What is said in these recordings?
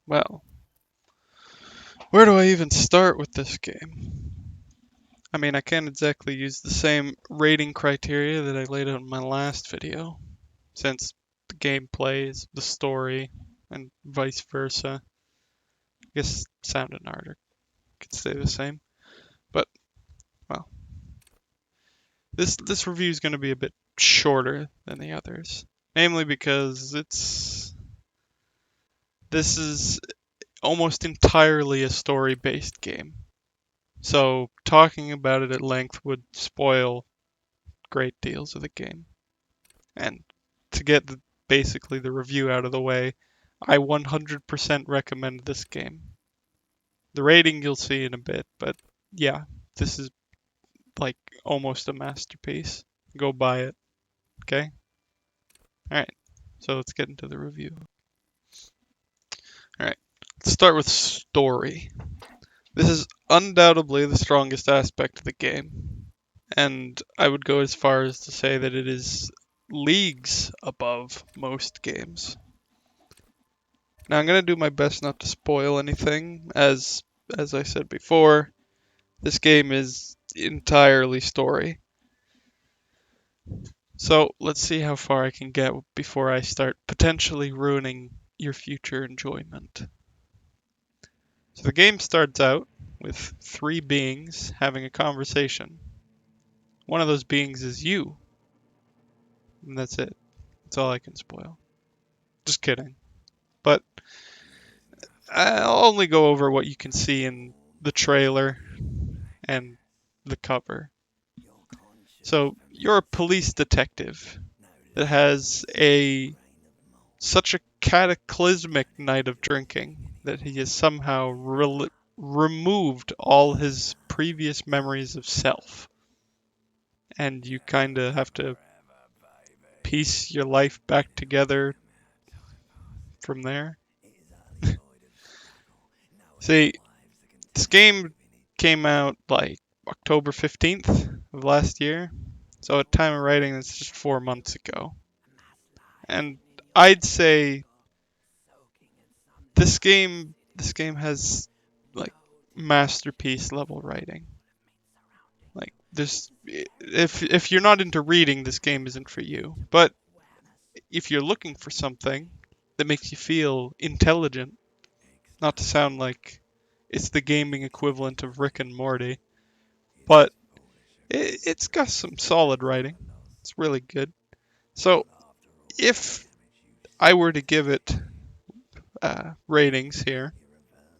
Well, where do I even start with this game? I mean, I can't exactly use the same rating criteria that I laid out in my last video, since the gameplay is the story, and vice versa. I guess sound and art could stay the same. But, well, this review is going to be a bit shorter than the others. Namely because this is almost entirely a story-based game. So talking about it at length would spoil great deals of the game. And to get basically the review out of the way, I 100% recommend this game. The rating you'll see in a bit, but yeah, this is like almost a masterpiece. Go buy it, okay? Alright, so let's get into the review. Alright, let's start with story. This is undoubtedly the strongest aspect of the game, and I would go as far as to say that it is leagues above most games. Now I'm gonna do my best not to spoil anything, as I said before, this game is entirely story. So let's see how far I can get before I start potentially ruining your future enjoyment. So the game starts out with three beings having a conversation. One of those beings is you, and that's it. That's all I can spoil. Just kidding. But I'll only go over what you can see in the trailer and the cover. So you're a police detective that has such a cataclysmic night of drinking that he has somehow removed all his previous memories of self. And you kind of have to piece your life back together from there. See, this game came out like October 15th of last year. So at time of writing, it's just 4 months ago. And I'd say this game has like masterpiece level writing. Like this if you're not into reading, this game isn't for you. But if you're looking for something that makes you feel intelligent, not to sound like it's the gaming equivalent of Rick and Morty, but it's got some solid writing. It's really good. So if I were to give it ratings here,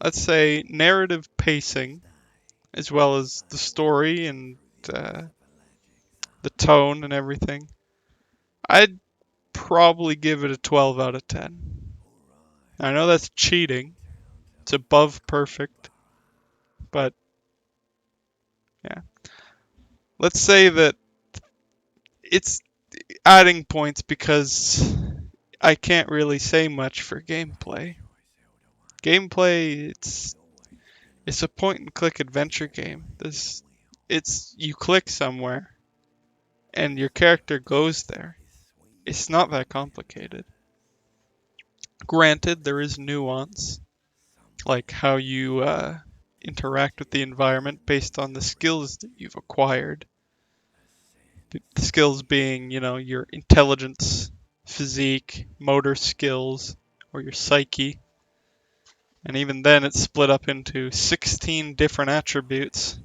let's say narrative pacing, as well as the story and uh, the tone and everything, I'd probably give it a 12 out of 10. I know that's cheating. It's above perfect, but yeah. Let's say that it's adding points because I can't really say much for gameplay. Gameplay, it's a point and click adventure game. It's you click somewhere and your character goes there. It's not that complicated. Granted, there is nuance, like how you interact with the environment based on the skills that you've acquired. The skills being, your intelligence, physique, motor skills, or your psyche. And even then, it's split up into 16 different attributes.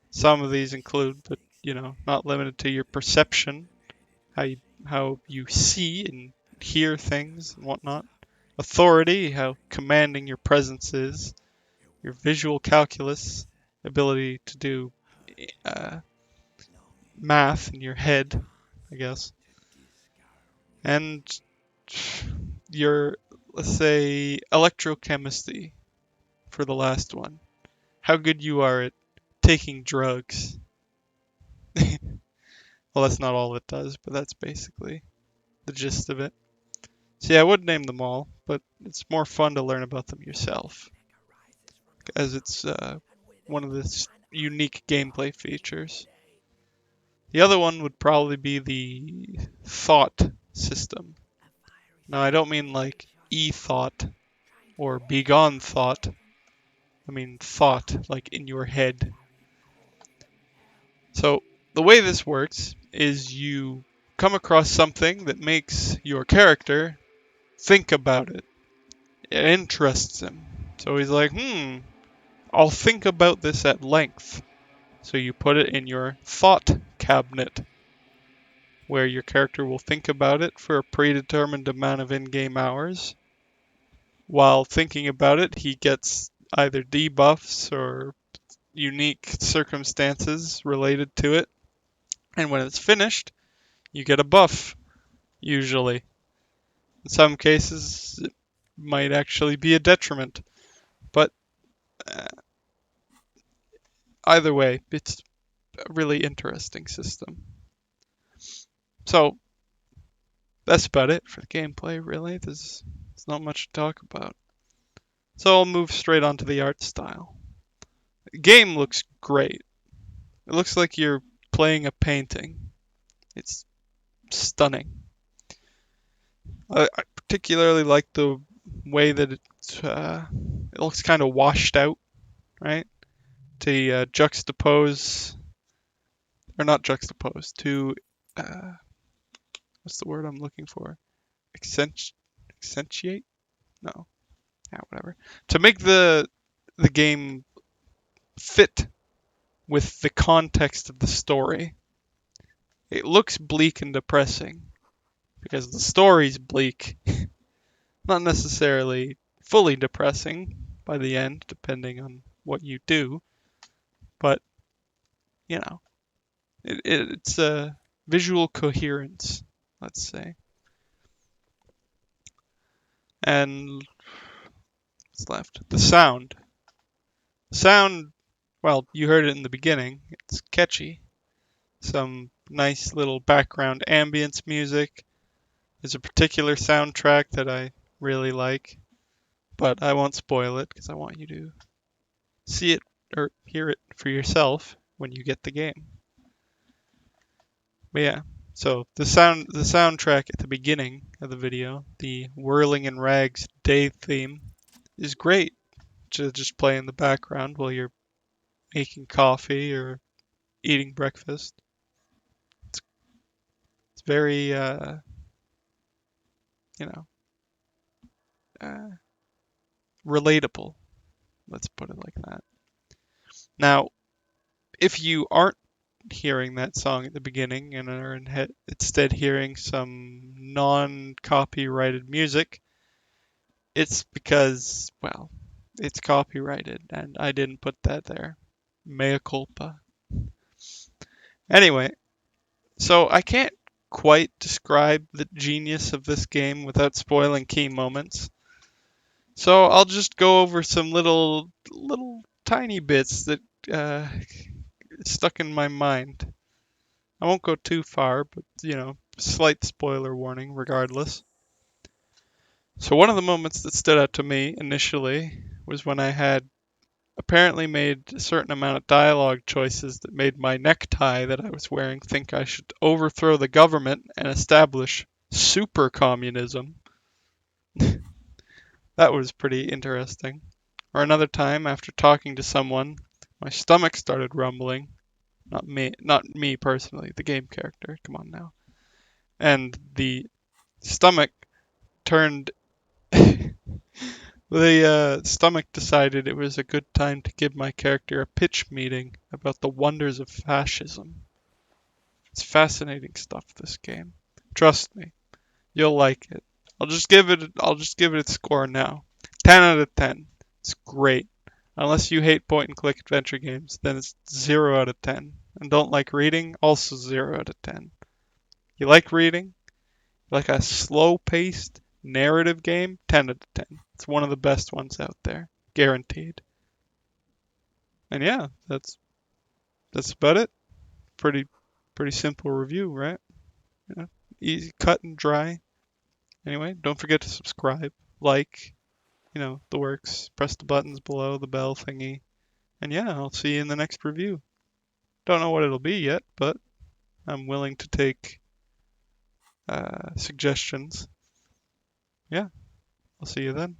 Some of these include, but not limited to your perception, how you see and hear things and whatnot. Authority, how commanding your presence is. Your visual calculus, ability to do uh, math in your head, I guess. And your, let's say, electrochemistry for the last one. How good you are at taking drugs. Well, that's not all it does, but that's basically the gist of it. So yeah, I would name them all, but it's more fun to learn about them yourself, as it's one of the unique gameplay features. The other one would probably be the thought system. Now, I don't mean like e-thought, or begone thought. I mean thought, like in your head. So the way this works is you come across something that makes your character think about it. It interests him. So he's like, I'll think about this at length. So you put it in your thought cabinet, where your character will think about it for a predetermined amount of in-game hours. While thinking about it, he gets either debuffs or unique circumstances related to it. And when it's finished, you get a buff, usually. In some cases, it might actually be a detriment. But uh, either way, it's a really interesting system. So that's about it for the gameplay, really. There's not much to talk about. So I'll move straight on to the art style. The game looks great. It looks like you're playing a painting. It's stunning. I particularly like the way that it looks kind of washed out, right? To juxtapose, or not juxtapose, to uh, what's the word I'm looking for? Accentuate? No, yeah, whatever. To make the game fit with the context of the story. It looks bleak and depressing because the story's bleak, not necessarily fully depressing by the end, depending on what you do, but you know, it's a visual coherence, let's say. And what's left? The sound. Sound, well, you heard it in the beginning. It's catchy. Some nice little background ambience music. There's a particular soundtrack that I really like, but I won't spoil it because I want you to see it or hear it for yourself when you get the game. But yeah, so the soundtrack at the beginning of the video, the Whirling in Rags Day theme, is great to just play in the background while you're making coffee or eating breakfast. It's very you know, uh, relatable. Let's put it like that. Now, if you aren't hearing that song at the beginning and are instead hearing some non-copyrighted music, it's because, well, it's copyrighted and I didn't put that there. Mea culpa. Anyway, so I can't quite describe the genius of this game without spoiling key moments. So I'll just go over some little tiny bits that uh, stuck in my mind. I won't go too far, but slight spoiler warning regardless. So one of the moments that stood out to me initially was when I had apparently made a certain amount of dialogue choices that made my necktie that I was wearing think I should overthrow the government and establish super communism. That was pretty interesting. Or another time, after talking to someone, my stomach started rumbling. Not me personally, the game character. Come on now. And the stomach turned. The stomach decided it was a good time to give my character a pitch meeting about the wonders of fascism. It's fascinating stuff, this game. Trust me, you'll like it. I'll just give it its score now. 10 out of 10. It's great. Unless you hate point and click adventure games, then it's 0 out of 10. And don't like reading, also 0 out of 10. You like reading? Like a slow-paced narrative game? 10 out of 10. It's one of the best ones out there, guaranteed. And yeah, that's about it. Pretty simple review, right? Yeah. Easy, cut and dry. Anyway, don't forget to subscribe, like, the works. Press the buttons below, the bell thingy. And yeah, I'll see you in the next review. Don't know what it'll be yet, but I'm willing to take suggestions. Yeah, I'll see you then.